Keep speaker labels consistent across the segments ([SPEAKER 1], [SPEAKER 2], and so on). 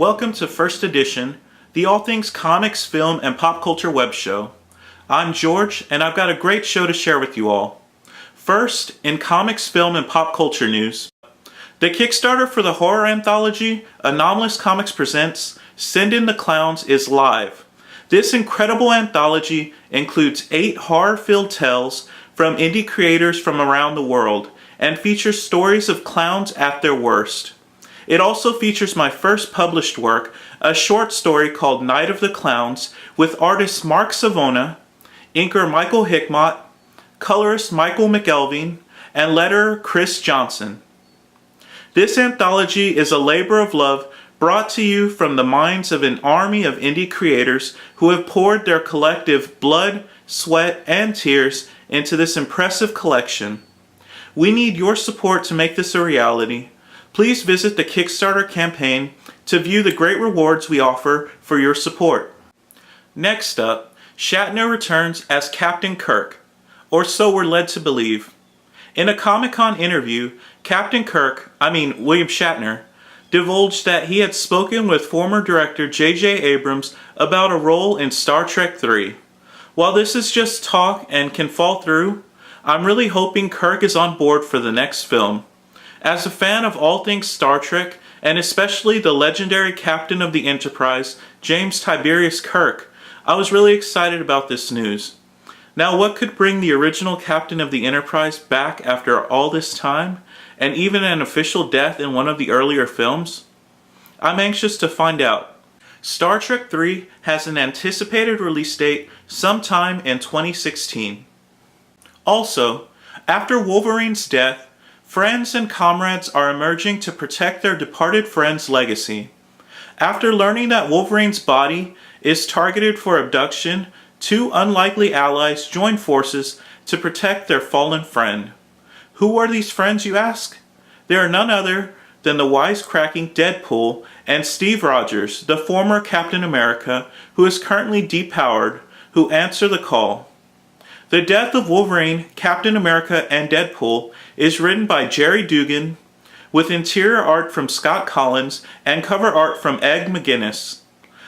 [SPEAKER 1] Welcome to First Edition, the all things comics, film, and pop culture web show. I'm George, and I've got a great show to share with you all. First, in comics, film, and pop culture news, the Kickstarter for the horror anthology, Anomalous Comics Presents Send in the Clowns is live. This incredible anthology includes 8 horror-filled tales from indie creators from around the world and features stories of clowns at their worst. It also features my first published work, a short story called Night of the Clowns, with artist Mark Savona, inker Michael Hickmott, colorist Michael McElveen, and letterer Chris Johnson. This anthology is a labor of love brought to you from the minds of an army of indie creators who have poured their collective blood, sweat, and tears into this impressive collection. We need your support to make this a reality. Please visit the Kickstarter campaign to view the great rewards we offer for your support. Next up, Shatner returns as Captain Kirk, or so we're led to believe. In a Comic-Con interview, William Shatner, divulged that he had spoken with former director J.J. Abrams about a role in Star Trek III. While this is just talk and can fall through, I'm really hoping Kirk is on board for the next film. As a fan of all things Star Trek, and especially the legendary captain of the Enterprise, James Tiberius Kirk, I was really excited about this news. Now, what could bring the original captain of the Enterprise back after all this time, and even an official death in one of the earlier films? I'm anxious to find out. Star Trek III has an anticipated release date sometime in 2016. Also, after Wolverine's death, friends and comrades are emerging to protect their departed friend's legacy. After learning that Wolverine's body is targeted for abduction, 2 unlikely allies join forces to protect their fallen friend. Who are these friends, you ask? They are none other than the wisecracking Deadpool and Steve Rogers, the former Captain America, who is currently depowered, who answer the call. The death of Wolverine, Captain America, and Deadpool is written by Jerry Dugan, with interior art from Scott Collins and cover art from Egg McGuinness.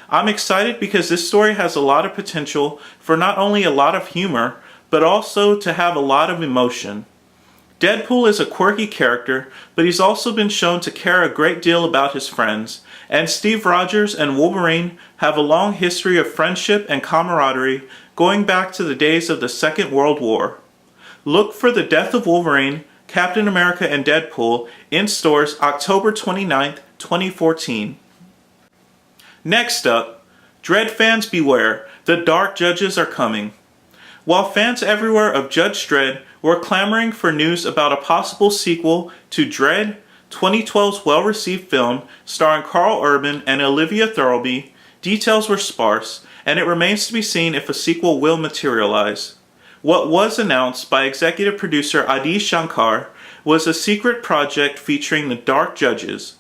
[SPEAKER 1] I'm excited because this story has a lot of potential for not only a lot of humor, but also to have a lot of emotion. Deadpool is a quirky character, but he's also been shown to care a great deal about his friends, and Steve Rogers and Wolverine have a long history of friendship and camaraderie going back to the days of the Second World War. Look for The Death of Wolverine, Captain America, and Deadpool in stores October 29th, 2014. Next up, Dredd fans beware, the Dark Judges are coming. While fans everywhere of Judge Dredd were clamoring for news about a possible sequel to Dredd, 2012's well-received film starring Carl Urban and Olivia Thirlby, details were sparse, and it remains to be seen if a sequel will materialize. What was announced by executive producer Adi Shankar was a secret project featuring the Dark Judges.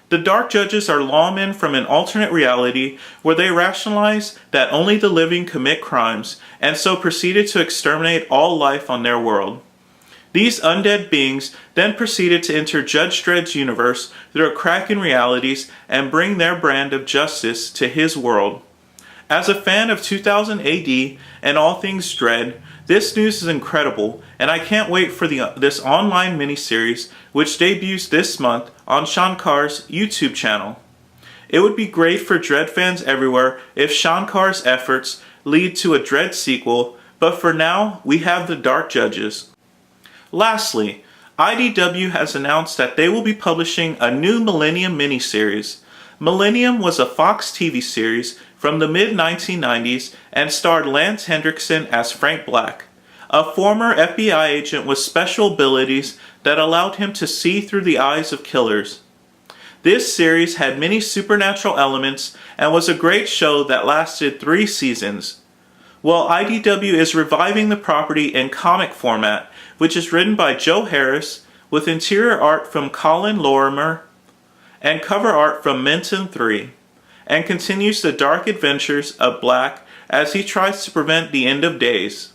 [SPEAKER 1] The Dark Judges are lawmen from an alternate reality where they rationalize that only the living commit crimes and so proceeded to exterminate all life on their world. These undead beings then proceeded to enter Judge Dredd's universe through a crack in realities and bring their brand of justice to his world. As a fan of 2000 AD and all things Dredd, this news is incredible, and I can't wait for this online miniseries which debuts this month on Shankar's YouTube channel. It would be great for Dredd fans everywhere if Shankar's efforts lead to a Dredd sequel, but for now, we have the Dark Judges. Lastly, IDW has announced that they will be publishing a new Millennium miniseries. Millennium was a Fox TV series from the mid-1990s and starred Lance Hendrickson as Frank Black, a former FBI agent with special abilities that allowed him to see through the eyes of killers. This series had many supernatural elements and was a great show that lasted 3 seasons. Well, IDW is reviving the property in comic format, which is written by Joe Harris, with interior art from Colin Lorimer and cover art from Minton 3, and continues the dark adventures of Black as he tries to prevent the end of days.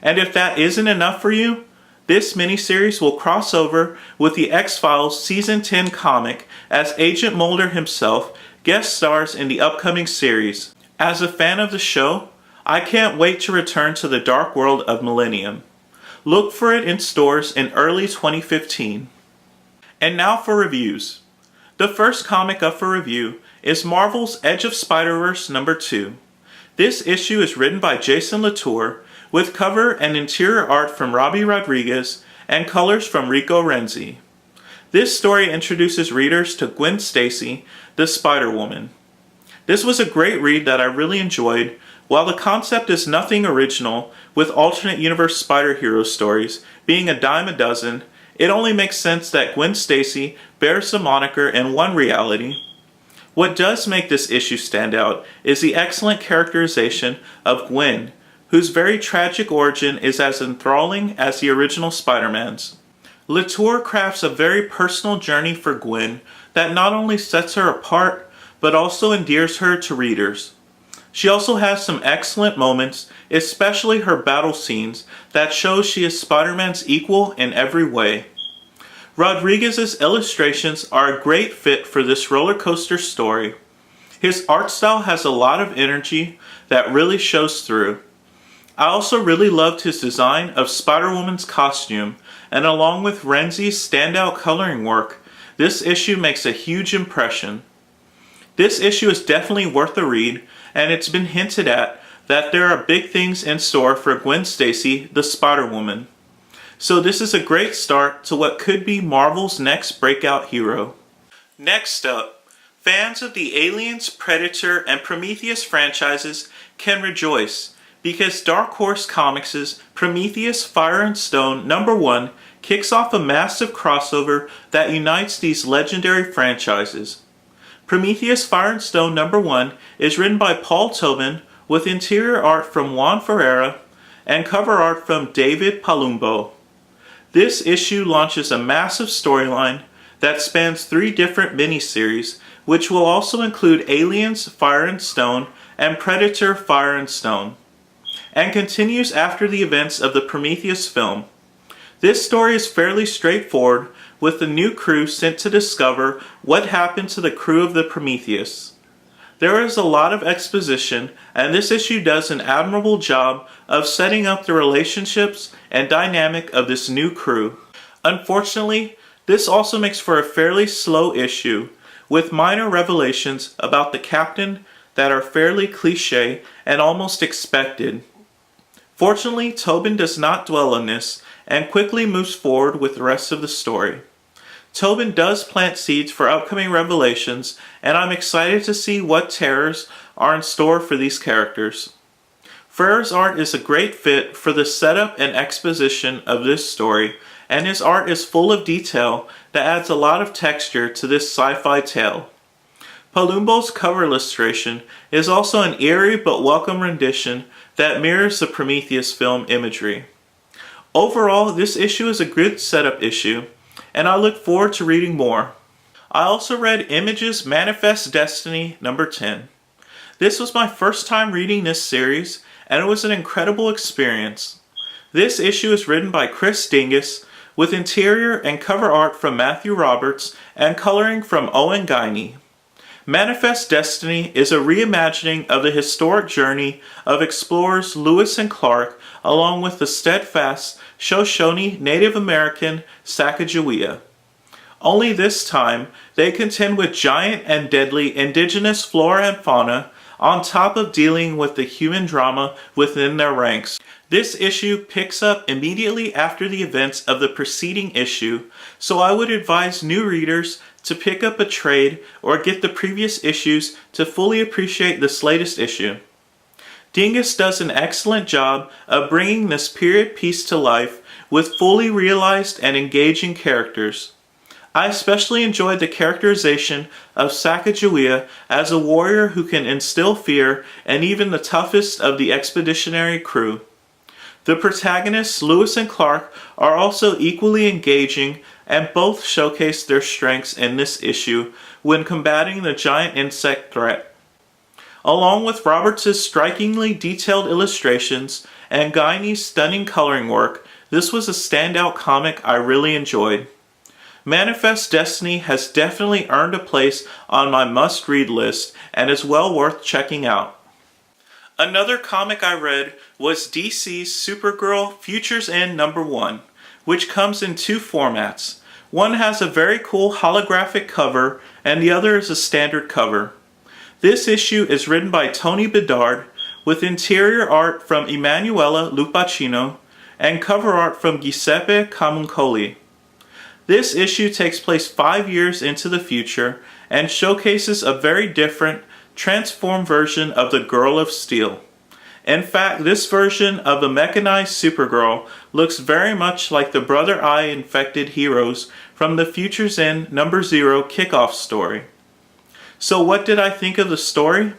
[SPEAKER 1] And if that isn't enough for you, this miniseries will cross over with the X-Files Season 10 comic as Agent Mulder himself guest stars in the upcoming series. As a fan of the show, I can't wait to return to the dark world of Millennium. Look for it in stores in early 2015. And now for reviews. The first comic up for review is Marvel's Edge of Spider-Verse #2. This issue is written by Jason Latour, with cover and interior art from Robbie Rodriguez and colors from Rico Renzi. This story introduces readers to Gwen Stacy, the Spider-Woman. This was a great read that I really enjoyed. While the concept is nothing original, with alternate universe spider-hero stories being a dime a dozen, it only makes sense that Gwen Stacy bears the moniker in one reality. What does make this issue stand out is the excellent characterization of Gwen, whose very tragic origin is as enthralling as the original Spider-Man's. Latour crafts a very personal journey for Gwen that not only sets her apart, but also endears her to readers. She also has some excellent moments, especially her battle scenes, that show she is Spider-Man's equal in every way. Rodriguez's illustrations are a great fit for this roller coaster story. His art style has a lot of energy that really shows through. I also really loved his design of Spider-Woman's costume, and along with Renzi's standout coloring work, this issue makes a huge impression. This issue is definitely worth a read, and it's been hinted at that there are big things in store for Gwen Stacy, the Spider-Woman. So this is a great start to what could be Marvel's next breakout hero. Next up, fans of the Aliens, Predator, and Prometheus franchises can rejoice, because Dark Horse Comics' Prometheus Fire and Stone #1 kicks off a massive crossover that unites these legendary franchises. Prometheus Fire and Stone #1 is written by Paul Tobin, with interior art from Juan Ferreira and cover art from David Palumbo. This issue launches a massive storyline that spans 3 different miniseries, which will also include Aliens, Fire and Stone, and Predator, Fire and Stone, and continues after the events of the Prometheus film. This story is fairly straightforward, with the new crew sent to discover what happened to the crew of the Prometheus. There is a lot of exposition, and this issue does an admirable job of setting up the relationships and dynamic of this new crew. Unfortunately, this also makes for a fairly slow issue, with minor revelations about the captain that are fairly cliché and almost expected. Fortunately, Tobin does not dwell on this and quickly moves forward with the rest of the story. Tobin does plant seeds for upcoming revelations, and I'm excited to see what terrors are in store for these characters. Ferrer's art is a great fit for the setup and exposition of this story, and his art is full of detail that adds a lot of texture to this sci-fi tale. Palumbo's cover illustration is also an eerie but welcome rendition that mirrors the Prometheus film imagery. Overall, this issue is a good setup issue, and I look forward to reading more. I also read Image's Manifest Destiny #10. This was my first time reading this series, and it was an incredible experience. This issue is written by Chris Dingus, with interior and cover art from Matthew Roberts and coloring from Owen Guiney. Manifest Destiny is a reimagining of the historic journey of explorers Lewis and Clark, along with the steadfast Shoshone Native American Sacagawea. Only this time, they contend with giant and deadly indigenous flora and fauna, on top of dealing with the human drama within their ranks. This issue picks up immediately after the events of the preceding issue, so I would advise new readers to pick up a trade or get the previous issues to fully appreciate this latest issue. Dingus does an excellent job of bringing this period piece to life with fully realized and engaging characters. I especially enjoyed the characterization of Sacagawea as a warrior who can instill fear in even the toughest of the expeditionary crew. The protagonists, Lewis and Clark, are also equally engaging, and both showcase their strengths in this issue when combating the giant insect threat. Along with Roberts' strikingly detailed illustrations and Guiney's stunning coloring work, this was a standout comic I really enjoyed. Manifest Destiny has definitely earned a place on my must-read list and is well worth checking out. Another comic I read was DC's Supergirl Futures End #1, which comes in two formats. One has a very cool holographic cover and the other is a standard cover. This issue is written by Tony Bedard with interior art from Emanuela Lupacchino and cover art from Giuseppe Camuncoli. This issue takes place 5 years into the future and showcases a very different, transformed version of the Girl of Steel. In fact, this version of a mechanized Supergirl looks very much like the Brother Eye infected heroes from the Futures End #0 kickoff story. So what did I think of the story?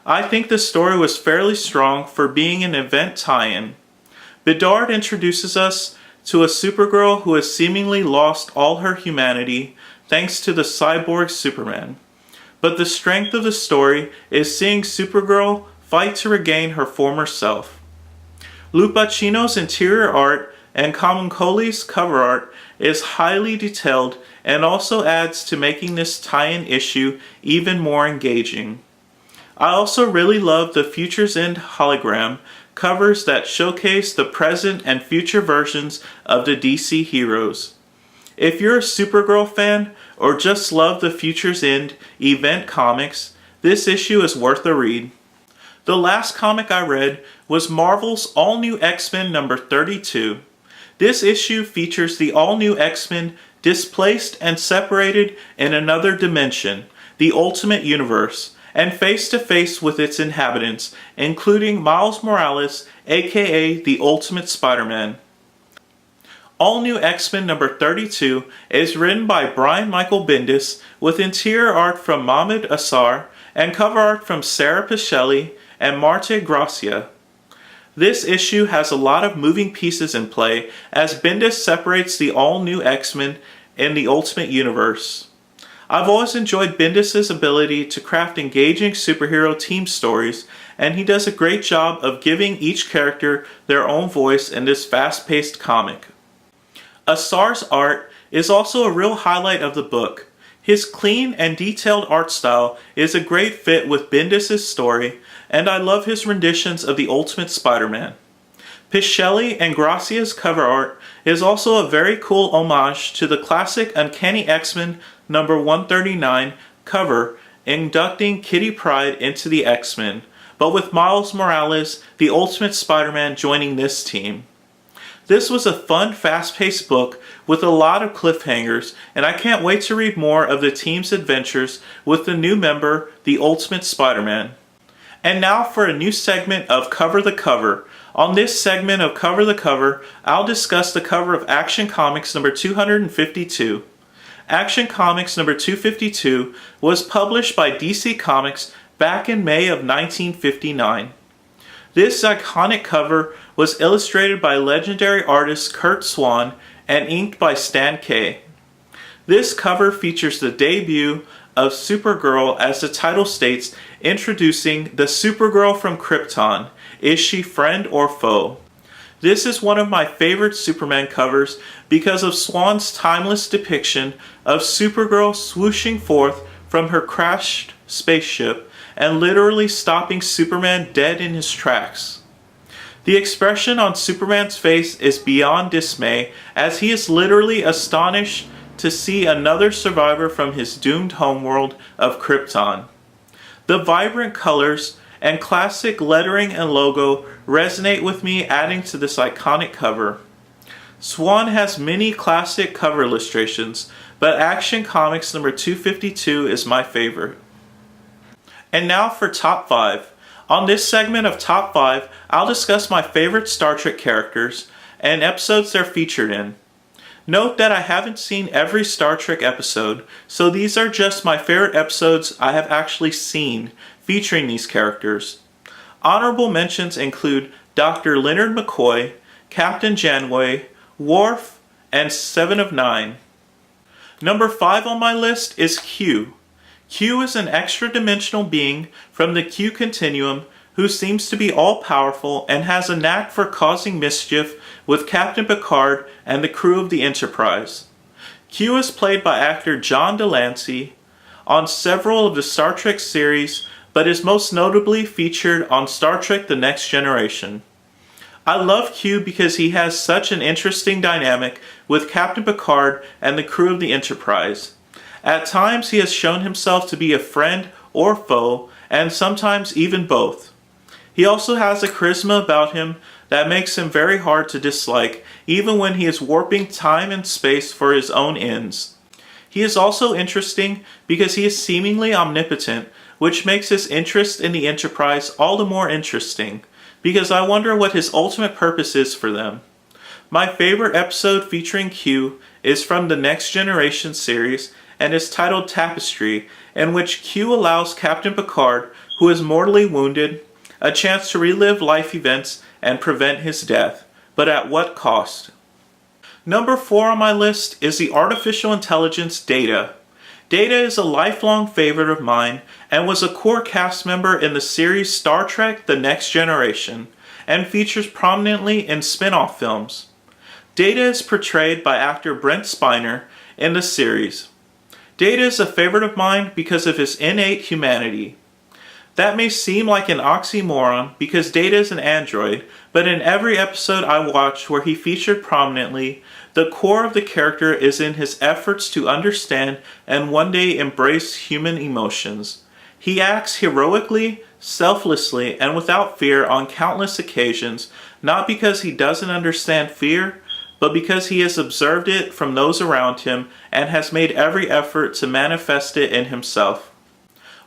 [SPEAKER 1] I think the story was fairly strong for being an event tie-in. Bedard introduces us to a Supergirl who has seemingly lost all her humanity thanks to the cyborg Superman. But the strength of the story is seeing Supergirl fight to regain her former self. Lupacchino's interior art and Camuncoli's cover art is highly detailed and also adds to making this tie-in issue even more engaging. I also really love the Futures End hologram covers that showcase the present and future versions of the DC heroes. If you're a Supergirl fan or just love the Futures End event comics, this issue is worth a read. The last comic I read was Marvel's all-new X-Men #32. This issue features the all-new X-Men displaced and separated in another dimension, the Ultimate Universe, and face-to-face with its inhabitants, including Miles Morales, aka the Ultimate Spider-Man. All New X-Men #32 is written by Brian Michael Bendis with interior art from Mahmoud Assar and cover art from Sarah Pichelli and Marte Gracia. This issue has a lot of moving pieces in play as Bendis separates the all-new X-Men in the Ultimate Universe. I've always enjoyed Bendis' ability to craft engaging superhero team stories, and he does a great job of giving each character their own voice in this fast-paced comic. Assar's art is also a real highlight of the book. His clean and detailed art style is a great fit with Bendis' story, and I love his renditions of the Ultimate Spider-Man. Pichelli and Gracia's cover art is also a very cool homage to the classic Uncanny X-Men #139 cover inducting Kitty Pryde into the X-Men, but with Miles Morales, the Ultimate Spider-Man, joining this team. This was a fun, fast-paced book with a lot of cliffhangers, and I can't wait to read more of the team's adventures with the new member, the Ultimate Spider-Man. And now for a new segment of Cover the Cover. On this segment of Cover the Cover, I'll discuss the cover of Action Comics #252. Action Comics #252 was published by DC Comics back in May of 1959. This iconic cover was illustrated by legendary artist Curt Swan and inked by Stan Kaye. This cover features the debut of Supergirl, as the title states, introducing the Supergirl from Krypton. Is she friend or foe? This is one of my favorite Superman covers because of Swan's timeless depiction of Supergirl swooshing forth from her crashed spaceship and literally stopping Superman dead in his tracks. The expression on Superman's face is beyond dismay, as he is literally astonished to see another survivor from his doomed homeworld of Krypton. The vibrant colors and classic lettering and logo resonate with me, adding to this iconic cover. Swan has many classic cover illustrations, but Action Comics #252 is my favorite. And now for Top 5. On this segment of Top 5, I'll discuss my favorite Star Trek characters and episodes they're featured in. Note that I haven't seen every Star Trek episode, so these are just my favorite episodes I have actually seen featuring these characters. Honorable mentions include Dr. Leonard McCoy, Captain Janeway, Worf, and 7 of 9. Number 5 on my list is Q. Q is an extra-dimensional being from the Q continuum who seems to be all-powerful and has a knack for causing mischief with Captain Picard and the crew of the Enterprise. Q is played by actor John Delancey on several of the Star Trek series, but is most notably featured on Star Trek The Next Generation. I love Q because he has such an interesting dynamic with Captain Picard and the crew of the Enterprise. At times he has shown himself to be a friend or foe, and sometimes even both. He also has a charisma about him that makes him very hard to dislike, even when he is warping time and space for his own ends. He is also interesting because he is seemingly omnipotent, which makes his interest in the Enterprise all the more interesting, because I wonder what his ultimate purpose is for them. My favorite episode featuring Q is from the Next Generation series and is titled Tapestry, in which Q allows Captain Picard, who is mortally wounded, a chance to relive life events and prevent his death, but at what cost? Number 4 on my list is the artificial intelligence Data. Data is a lifelong favorite of mine and was a core cast member in the series Star Trek The Next Generation and features prominently in spin-off films. Data is portrayed by actor Brent Spiner in the series. Data is a favorite of mine because of his innate humanity. That may seem like an oxymoron because Data is an android, but in every episode I watched where he featured prominently, the core of the character is in his efforts to understand and one day embrace human emotions. He acts heroically, selflessly, and without fear on countless occasions, not because he doesn't understand fear, but because he has observed it from those around him and has made every effort to manifest it in himself.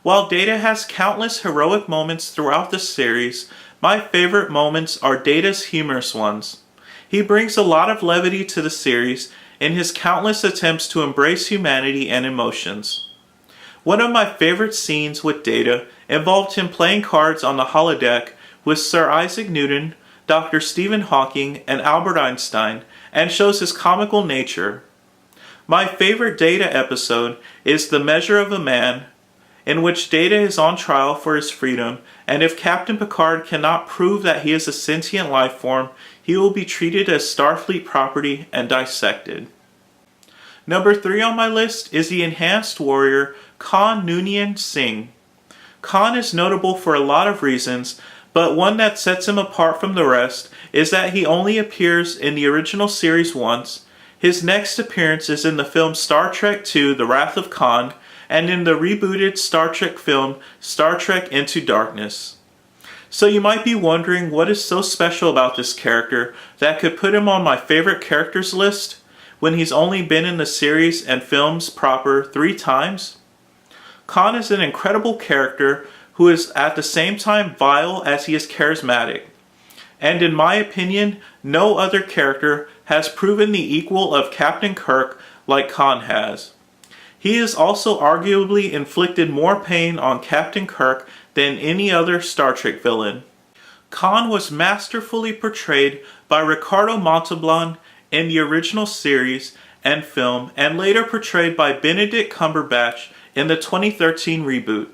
[SPEAKER 1] While Data has countless heroic moments throughout the series, my favorite moments are Data's humorous ones. He brings a lot of levity to the series in his countless attempts to embrace humanity and emotions. One of my favorite scenes with Data involved him playing cards on the holodeck with Sir Isaac Newton, Dr. Stephen Hawking, and Albert Einstein, and shows his comical nature. My favorite Data episode is The Measure of a Man, in which Data is on trial for his freedom, and if Captain Picard cannot prove that he is a sentient life form, he will be treated as Starfleet property and dissected. Number 3 on my list is the enhanced warrior Khan Noonien Singh. Khan is notable for a lot of reasons, but one that sets him apart from the rest is that he only appears in the original series once. His next appearance is in the film Star Trek II: The Wrath of Khan, and in the rebooted Star Trek film Star Trek Into Darkness. So you might be wondering what is so special about this character that could put him on my favorite characters list when he's only been in the series and films proper 3 times? Khan is an incredible character who is at the same time vile as he is charismatic. And in my opinion, no other character has proven the equal of Captain Kirk like Khan has. He has also arguably inflicted more pain on Captain Kirk than any other Star Trek villain. Khan was masterfully portrayed by Ricardo Montalban in the original series and film, and later portrayed by Benedict Cumberbatch in the 2013 reboot.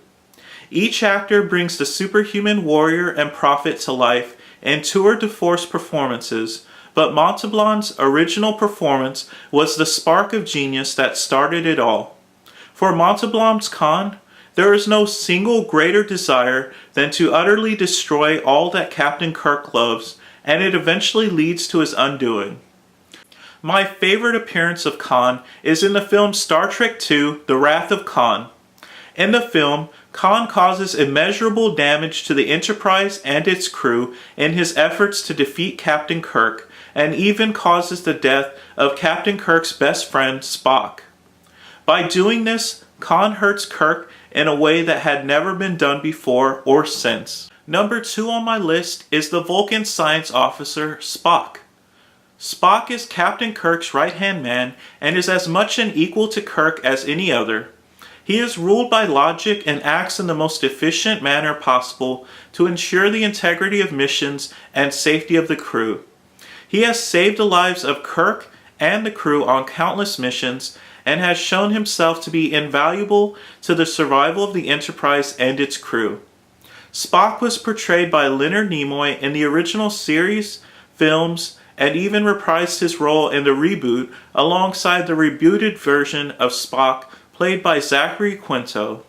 [SPEAKER 1] Each actor brings the superhuman warrior and prophet to life in tour de force performances, but Montalban's original performance was the spark of genius that started it all. For Montalban's Khan, there is no single greater desire than to utterly destroy all that Captain Kirk loves, and it eventually leads to his undoing. My favorite appearance of Khan is in the film Star Trek II: The Wrath of Khan. In the film, Khan causes immeasurable damage to the Enterprise and its crew in his efforts to defeat Captain Kirk, and even causes the death of Captain Kirk's best friend, Spock. By doing this, Khan hurts Kirk in a way that had never been done before or since. Number 2 on my list is the Vulcan science officer, Spock. Spock is Captain Kirk's right-hand man and is as much an equal to Kirk as any other. He is ruled by logic and acts in the most efficient manner possible to ensure the integrity of missions and safety of the crew. He has saved the lives of Kirk and the crew on countless missions and has shown himself to be invaluable to the survival of the Enterprise and its crew. Spock was portrayed by Leonard Nimoy in the original series, films, and even reprised his role in the reboot alongside the rebooted version of Spock played by Zachary Quinto.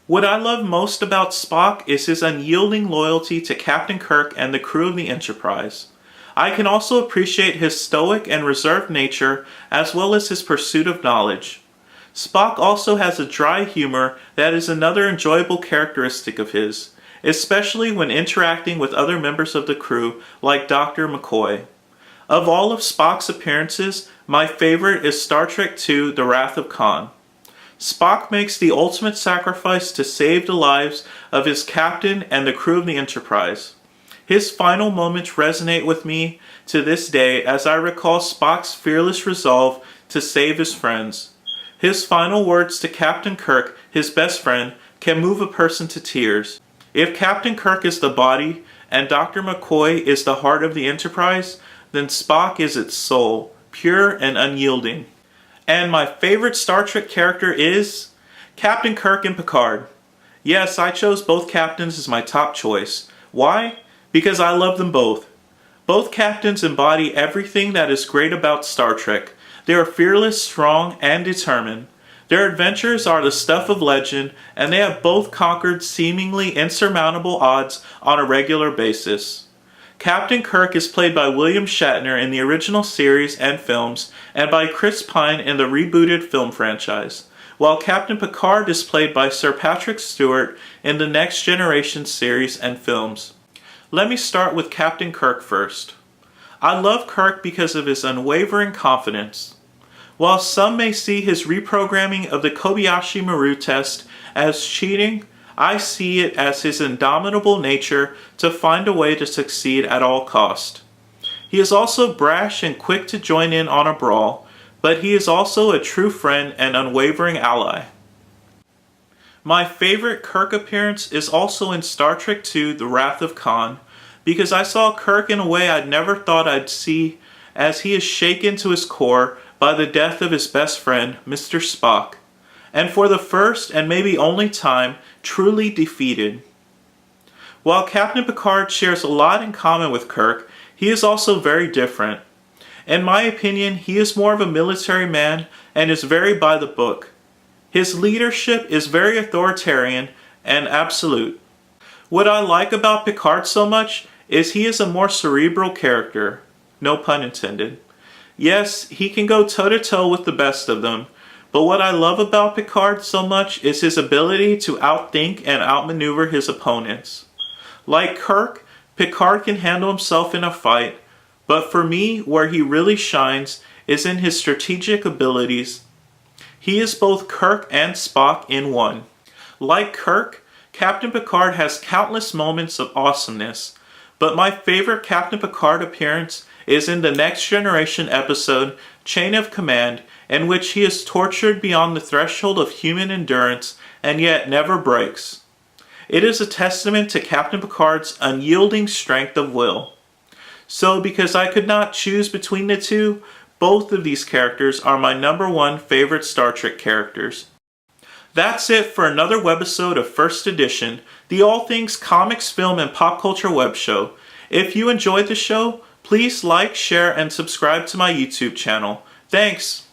[SPEAKER 1] What I love most about Spock is his unyielding loyalty to Captain Kirk and the crew of the Enterprise. I can also appreciate his stoic and reserved nature as well as his pursuit of knowledge. Spock also has a dry humor that is another enjoyable characteristic of his, especially when interacting with other members of the crew like Dr. McCoy. Of all of Spock's appearances, my favorite is Star Trek II: The Wrath of Khan. Spock makes the ultimate sacrifice to save the lives of his captain and the crew of the Enterprise. His final moments resonate with me to this day as I recall Spock's fearless resolve to save his friends. His final words to Captain Kirk, his best friend, can move a person to tears. If Captain Kirk is the body and Dr. McCoy is the heart of the Enterprise, then Spock is its soul, pure and unyielding. And my favorite Star Trek character is Captain Kirk and Picard. Yes, I chose both captains as my top choice. Why? Because I love them both. Both captains embody everything that is great about Star Trek. They are fearless, strong, and determined. Their adventures are the stuff of legend, and they have both conquered seemingly insurmountable odds on a regular basis. Captain Kirk is played by William Shatner in the original series and films, and by Chris Pine in the rebooted film franchise, while Captain Picard is played by Sir Patrick Stewart in the Next Generation series and films. Let me start with Captain Kirk first. I love Kirk because of his unwavering confidence. While some may see his reprogramming of the Kobayashi Maru test as cheating, I see it as his indomitable nature to find a way to succeed at all cost. He is also brash and quick to join in on a brawl, but he is also a true friend and unwavering ally. My favorite Kirk appearance is also in Star Trek II: The Wrath of Khan, because I saw Kirk in a way I'd never thought I'd see, as he is shaken to his core by the death of his best friend, Mr. Spock, and for the first and maybe only time, truly defeated. While Captain Picard shares a lot in common with Kirk, he is also very different. In my opinion, he is more of a military man and is very by the book. His leadership is very authoritarian and absolute. What I like about Picard so much is he is a more cerebral character. No pun intended. Yes, he can go toe-to-toe with the best of them, but what I love about Picard so much is his ability to outthink and outmaneuver his opponents. Like Kirk, Picard can handle himself in a fight, but for me, where he really shines is in his strategic abilities. He is both Kirk and Spock in one. Like Kirk, Captain Picard has countless moments of awesomeness, but my favorite Captain Picard appearance is in the Next Generation episode Chain of Command, in which he is tortured beyond the threshold of human endurance and yet never breaks. It is a testament to Captain Picard's unyielding strength of will. So because I could not choose between the two, both of these characters are my number one favorite Star Trek characters. That's it for another webisode of First Edition, the all things comics, film, and pop culture web show. If you enjoyed the show, please like, share, and subscribe to my YouTube channel. Thanks!